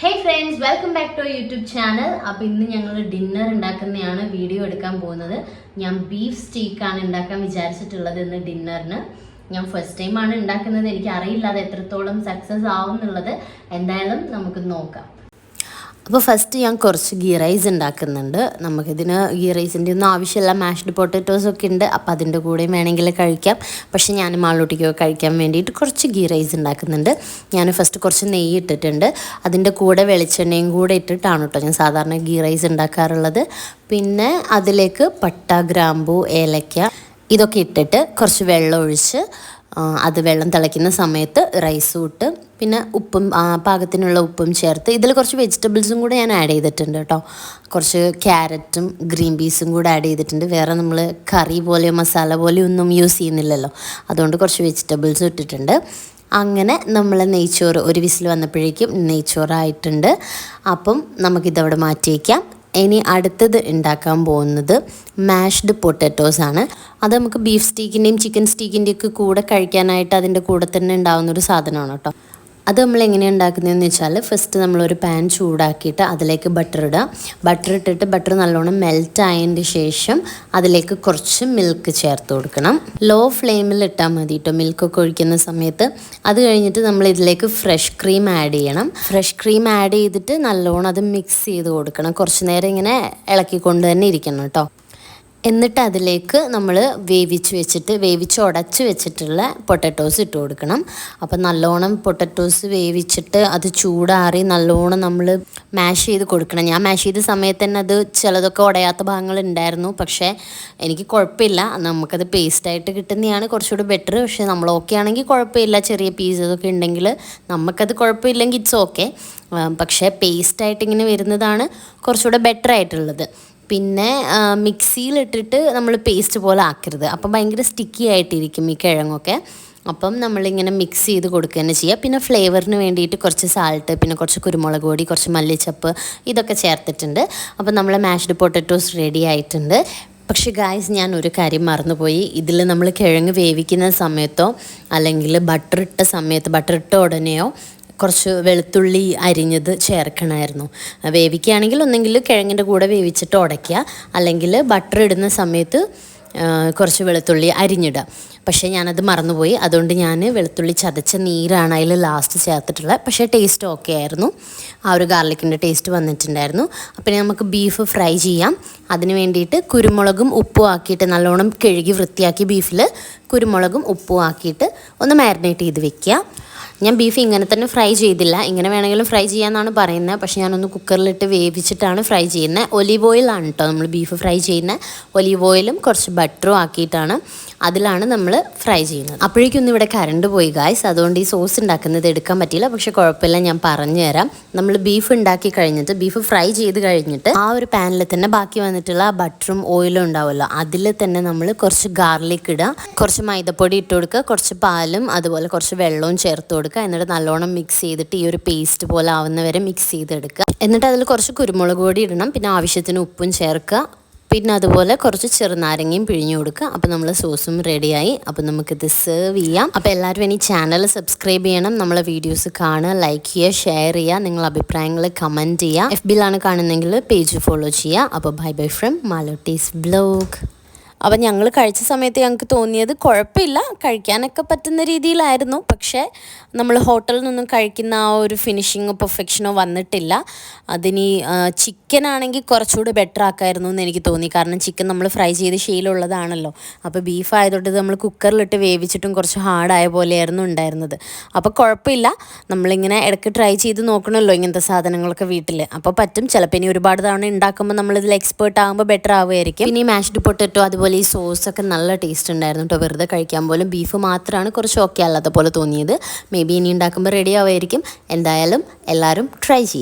Hey friends, welcome back to our YouTube channel. അപ്പോൾ ഇന്ന് ഞങ്ങൾ ഡിന്നർ ഉണ്ടാക്കുന്നതാണ് വീഡിയോ എടുക്കാൻ പോകുന്നത്. ഞാൻ ബീഫ് സ്റ്റീക്ക് ആണ് ഉണ്ടാക്കാൻ വിചാരിച്ചിട്ടുള്ളത് ഇന്ന് ഡിന്നറിന്. ഞാൻ ഫസ്റ്റ് ടൈം ആണ് ഉണ്ടാക്കുന്നത്. എനിക്ക് അറിയില്ല അത് എത്രത്തോളം സക്സസ് ആവും എന്നുള്ളത്. എന്തായാലും നമുക്ക് നോക്കാം. അപ്പോൾ ഫസ്റ്റ് ഞാൻ കുറച്ച് ഗീ റൈസ് ഉണ്ടാക്കുന്നുണ്ട്. നമുക്കിതിന് ഗീ റൈസിൻ്റെ ഒന്നും ആവശ്യമില്ല, മാഷ്ഡ് പൊട്ടറ്റോസൊക്കെ ഉണ്ട്. അപ്പോൾ അതിൻ്റെ കൂടെ വേണമെങ്കിൽ കഴിക്കാം. പക്ഷേ ഞാൻ മാളൂട്ടിക്കൊക്കെ കഴിക്കാൻ വേണ്ടിയിട്ട് കുറച്ച് ഗീ റൈസ് ഉണ്ടാക്കുന്നുണ്ട്. ഞാൻ ഫസ്റ്റ് കുറച്ച് നെയ്യ് ഇട്ടിട്ടുണ്ട്. അതിൻ്റെ കൂടെ വെളിച്ചെണ്ണയും കൂടെ ഇട്ടിട്ടാണ് കേട്ടോ ഞാൻ സാധാരണ ഗീ റൈസ് ഉണ്ടാക്കാറുള്ളത്. പിന്നെ അതിലേക്ക് പട്ട, ഗ്രാമ്പൂ, ഏലക്ക ഇതൊക്കെ ഇട്ടിട്ട് കുറച്ച് വെള്ളം ഒഴിച്ച് അത് വെള്ളം തിളയ്ക്കുന്ന സമയത്ത് റൈസും ഇട്ട് പിന്നെ ഉപ്പും പാകത്തിനുള്ള ഉപ്പും ചേർത്ത് ഇതിൽ കുറച്ച് വെജിറ്റബിൾസും കൂടെ ഞാൻ ആഡ് ചെയ്തിട്ടുണ്ട് കേട്ടോ. കുറച്ച് ക്യാരറ്റും ഗ്രീൻ പീസും കൂടെ ആഡ് ചെയ്തിട്ടുണ്ട്. വേറെ നമ്മൾ കറി പോലെയോ മസാല പോലെയോ ഒന്നും യൂസ് ചെയ്യുന്നില്ലല്ലോ, അതുകൊണ്ട് കുറച്ച് വെജിറ്റബിൾസും ഇട്ടിട്ടുണ്ട്. അങ്ങനെ നമ്മൾ നെയ്ച്ചോറ് ഒരു വിസിൽ വന്നപ്പോഴേക്കും നെയ്ച്ചോറായിട്ടുണ്ട്. അപ്പം നമുക്കിതവിടെ മാറ്റി വയ്ക്കാം. ഇനി അടുത്തത് ഉണ്ടാക്കാൻ പോകുന്നത് മാഷ്ഡ് പൊട്ടറ്റോസ് ആണ്. അത് നമുക്ക് ബീഫ് സ്റ്റീക്കിൻ്റെയും ചിക്കൻ സ്റ്റീക്കിൻ്റെയും ഒക്കെ കൂടെ കഴിക്കാനായിട്ട് അതിൻ്റെ കൂടെ തന്നെ ഉണ്ടാകുന്നൊരു സാധനമാണ് കേട്ടോ. അത് നമ്മൾ എങ്ങനെയാണ് ഉണ്ടാക്കുന്നതെന്ന് വെച്ചാൽ ഫസ്റ്റ് നമ്മളൊരു പാൻ ചൂടാക്കിയിട്ട് അതിലേക്ക് ബട്ടർ ഇടുക. ബട്ടർ ഇട്ടിട്ട് ബട്ടർ നല്ലോണം മെൽറ്റ് ആയതിൻ്റെ ശേഷം അതിലേക്ക് കുറച്ച് മിൽക്ക് ചേർത്ത് കൊടുക്കണം. ലോ ഫ്ലെയിമിൽ ഇട്ടാൽ മതി കേട്ടോ മിൽക്കൊക്കെ ഒഴിക്കുന്ന സമയത്ത്. അത് കഴിഞ്ഞിട്ട് നമ്മൾ ഇതിലേക്ക് ഫ്രഷ് ക്രീം ആഡ് ചെയ്യണം. ഫ്രഷ് ക്രീം ആഡ് ചെയ്തിട്ട് നല്ലോണം അത് മിക്സ് ചെയ്ത് കൊടുക്കണം. കുറച്ച് നേരം ഇങ്ങനെ ഇളക്കിക്കൊണ്ട് തന്നെ ഇരിക്കണം കേട്ടോ. എന്നിട്ട് അതിലേക്ക് നമ്മൾ വേവിച്ച് ഉടച്ച് വെച്ചിട്ടുള്ള പൊട്ടറ്റോസ് ഇട്ട് കൊടുക്കണം. അപ്പം നല്ലോണം പൊട്ടറ്റോസ് വേവിച്ചിട്ട് അത് ചൂടാറി നല്ലോണം നമ്മൾ മാഷ് ചെയ്ത് കൊടുക്കണം. ഞാൻ മാഷ് ചെയ്ത സമയത്ത് തന്നെ അത് ചിലതൊക്കെ ഉടയാത്ത ഭാഗങ്ങളുണ്ടായിരുന്നു. പക്ഷേ എനിക്ക് കുഴപ്പമില്ല, നമുക്കത് പേസ്റ്റായിട്ട് കിട്ടുന്നതാണ് കുറച്ചുകൂടി ബെറ്റർ. പക്ഷേ നമ്മൾ ഓക്കെ ആണെങ്കിൽ കുഴപ്പമില്ല. ചെറിയ പീസൊക്കെ ഉണ്ടെങ്കിൽ നമുക്കത് കുഴപ്പമില്ലെങ്കിൽ ഇറ്റ്സ് ഓക്കെ. പക്ഷേ പേസ്റ്റായിട്ട് ഇങ്ങനെ വരുന്നതാണ് കുറച്ചുകൂടെ ബെറ്റർ ആയിട്ടുള്ളത്. പിന്നെ മിക്സിയിലിട്ടിട്ട് നമ്മൾ പേസ്റ്റ് പോലെ ആക്കരുത്, അപ്പം ഭയങ്കര സ്റ്റിക്കി ആയിട്ടിരിക്കും ഈ കിഴങ്ങൊക്കെ. അപ്പം നമ്മളിങ്ങനെ മിക്സ് ചെയ്ത് കൊടുക്കുക തന്നെ ചെയ്യുക. പിന്നെ ഫ്ലേവറിന് വേണ്ടിയിട്ട് കുറച്ച് സാൾട്ട്, പിന്നെ കുറച്ച് കുരുമുളക് പൊടി, കുറച്ച് മല്ലിച്ചപ്പ് ഇതൊക്കെ ചേർത്തിട്ടുണ്ട്. അപ്പം നമ്മൾ മാഷ്ഡ് പൊട്ടറ്റോസ് റെഡി ആയിട്ടുണ്ട്. പക്ഷേ ഗായ്സ്, ഞാൻ ഒരു കാര്യം മറന്നുപോയി. ഇതിൽ നമ്മൾ കിഴങ്ങ് വേവിക്കുന്ന സമയത്തോ അല്ലെങ്കിൽ ബട്ടർ ഇട്ട ഉടനെയോ കുറച്ച് വെളുത്തുള്ളി അരിഞ്ഞത് ചേർക്കണമായിരുന്നു. വേവിക്കുകയാണെങ്കിൽ ഒന്നെങ്കിൽ കിഴങ്ങിൻ്റെ കൂടെ വേവിച്ചിട്ട് ഉടയ്ക്കുക, അല്ലെങ്കിൽ ബട്ടർ ഇടുന്ന സമയത്ത് കുറച്ച് വെളുത്തുള്ളി അരിഞ്ഞിടുക. പക്ഷേ ഞാനത് മറന്നുപോയി. അതുകൊണ്ട് ഞാൻ വെളുത്തുള്ളി ചതച്ച നീരാണ് അതിൽ ലാസ്റ്റ് ചേർത്തിട്ടുള്ളത്. പക്ഷേ ടേസ്റ്റ് ഓക്കെ ആയിരുന്നു. ആ ഒരു ഗാർലിക്കിൻ്റെ ടേസ്റ്റ് വന്നിട്ടുണ്ടായിരുന്നു. അപ്പം നമുക്ക് ബീഫ് ഫ്രൈ ചെയ്യാം. അതിന് വേണ്ടിയിട്ട് കുരുമുളകും ഉപ്പും ആക്കിയിട്ട് നല്ലോണം കഴുകി വൃത്തിയാക്കി ബീഫിൽ കുരുമുളകും ഉപ്പും ആക്കിയിട്ട് ഒന്ന് മാരിനേറ്റ് ചെയ്ത് വെക്കുക. ഞാൻ ബീഫ് ഇങ്ങനെ തന്നെ ഫ്രൈ ചെയ്തില്ല, ഇങ്ങനെ വേണമെങ്കിലും ഫ്രൈ ചെയ്യാമെന്നാണ് പറയുന്നത്. പക്ഷേ ഞാനൊന്ന് കുക്കറിലിട്ട് വേവിച്ചിട്ടാണ് ഫ്രൈ ചെയ്യുന്നത്. ഒലീവ് ഓയിലാണ് കേട്ടോ നമ്മൾ ബീഫ് ഫ്രൈ ചെയ്യുന്നത്. ഒലീവ് ഓയിലും കുറച്ച് ബട്ടറും ആക്കിയിട്ടാണ് അതിലാണ് നമ്മൾ ഫ്രൈ ചെയ്യുന്നത്. അപ്പോഴേക്കൊന്നും ഇവിടെ കറണ്ട് പോയി ഗായ്സ്, അതുകൊണ്ട് ഈ സോസ് ഉണ്ടാക്കുന്നത് എടുക്കാൻ പറ്റിയില്ല. പക്ഷേ കുഴപ്പമില്ല, ഞാൻ പറഞ്ഞു തരാം. നമ്മൾ ബീഫ് ഉണ്ടാക്കി കഴിഞ്ഞിട്ട് ബീഫ് ഫ്രൈ ചെയ്ത് കഴിഞ്ഞിട്ട് ആ ഒരു പാനിൽ തന്നെ ബാക്കി വന്നിട്ടുള്ള ബട്ടറും ഓയിലും ഉണ്ടാവുമല്ലോ, അതിൽ തന്നെ നമ്മൾ കുറച്ച് ഗാർലിക് ഇടുക, കുറച്ച് മൈദപ്പൊടി ഇട്ട് കൊടുക്കുക, കുറച്ച് പാലും അതുപോലെ കുറച്ച് വെള്ളവും ചേർത്ത് കൊടുക്കുക. എന്നിട്ട് നല്ലോണം മിക്സ് ചെയ്തിട്ട് ഈ ഒരു പേസ്റ്റ് പോലെ ആവുന്നവരെ മിക്സ് ചെയ്തെടുക്കുക. എന്നിട്ട് അതിൽ കുറച്ച് കുരുമുളക് പൊടി ഇടണം, പിന്നെ ആവശ്യത്തിന് ഉപ്പും ചേർക്കുക, പിന്നെ അതുപോലെ കുറച്ച് ചെറുനാരങ്ങയും പിഴിഞ്ഞു കൊടുക്കുക. അപ്പോൾ നമ്മൾ സോസും റെഡിയായി. അപ്പോൾ നമുക്കിത് സെർവ് ചെയ്യാം. അപ്പോൾ എല്ലാവരും ഇനി ചാനൽ സബ്സ്ക്രൈബ് ചെയ്യണം, നമ്മളെ വീഡിയോസ് കാണുക, ലൈക്ക് ചെയ്യുക, ഷെയർ ചെയ്യുക, നിങ്ങളുടെ അഭിപ്രായങ്ങൾ കമൻറ്റ് ചെയ്യുക. FBയിലാണ് കാണുന്നതെങ്കിൽ പേജ് ഫോളോ ചെയ്യുക. അപ്പോൾ ബൈ ബൈ ഫ്രം മാളൂട്ടീസ് വ്ലോഗ്. അപ്പം ഞങ്ങൾ കഴിച്ച സമയത്ത് ഞങ്ങൾക്ക് തോന്നിയത് കുഴപ്പമില്ല, കഴിക്കാനൊക്കെ പറ്റുന്ന രീതിയിലായിരുന്നു. പക്ഷേ നമ്മൾ ഹോട്ടലിൽ നിന്നും കഴിക്കുന്ന ആ ഒരു ഫിനിഷിങ്ങോ പെർഫെക്ഷനോ വന്നിട്ടില്ല. അതിനി ചിക്കൻ ആണെങ്കിൽ കുറച്ചുകൂടി ബെറ്റർ ആക്കായിരുന്നു എന്ന് എനിക്ക് തോന്നി. കാരണം ചിക്കൻ നമ്മൾ ഫ്രൈ ചെയ്ത് ശീലമുള്ളതാണല്ലോ. അപ്പോൾ ബീഫ് ആയതുകൊണ്ട് നമ്മൾ കുക്കറിലിട്ട് വേവിച്ചിട്ടും കുറച്ച് ഹാർഡായ പോലെയായിരുന്നു ഉണ്ടായിരുന്നത്. അപ്പോൾ കുഴപ്പമില്ല, നമ്മളിങ്ങനെ ഇടയ്ക്ക് ട്രൈ ചെയ്ത് നോക്കണമല്ലോ ഇങ്ങനത്തെ സാധനങ്ങളൊക്കെ വീട്ടിൽ. അപ്പോൾ പറ്റും. ചിലപ്പോൾ ഇനി ഒരുപാട് തവണ ഉണ്ടാക്കുമ്പോൾ നമ്മളിതിൽ എക്സ്പേർട്ട് ആകുമ്പോൾ ബെറ്റർ ആവുമായിരിക്കും. പിന്നെ ഈ മാഷ്ഡ് പൊട്ടറ്റോ അതുപോലെ ഈ സോസൊക്കെ നല്ല ടേസ്റ്റ് ഉണ്ടായിരുന്നു കേട്ടോ. വെറുതെ കഴിക്കാൻ പോലും ബീഫ് മാത്രമാണ് കുറച്ച് ഓക്കെ അല്ലാത്ത പോലെ തോന്നിയത്. മേ ബി ഇനി ഉണ്ടാക്കുമ്പോൾ റെഡി ആവുമായിരിക്കും. എന്തായാലും എല്ലാവരും ട്രൈ ചെയ്യും.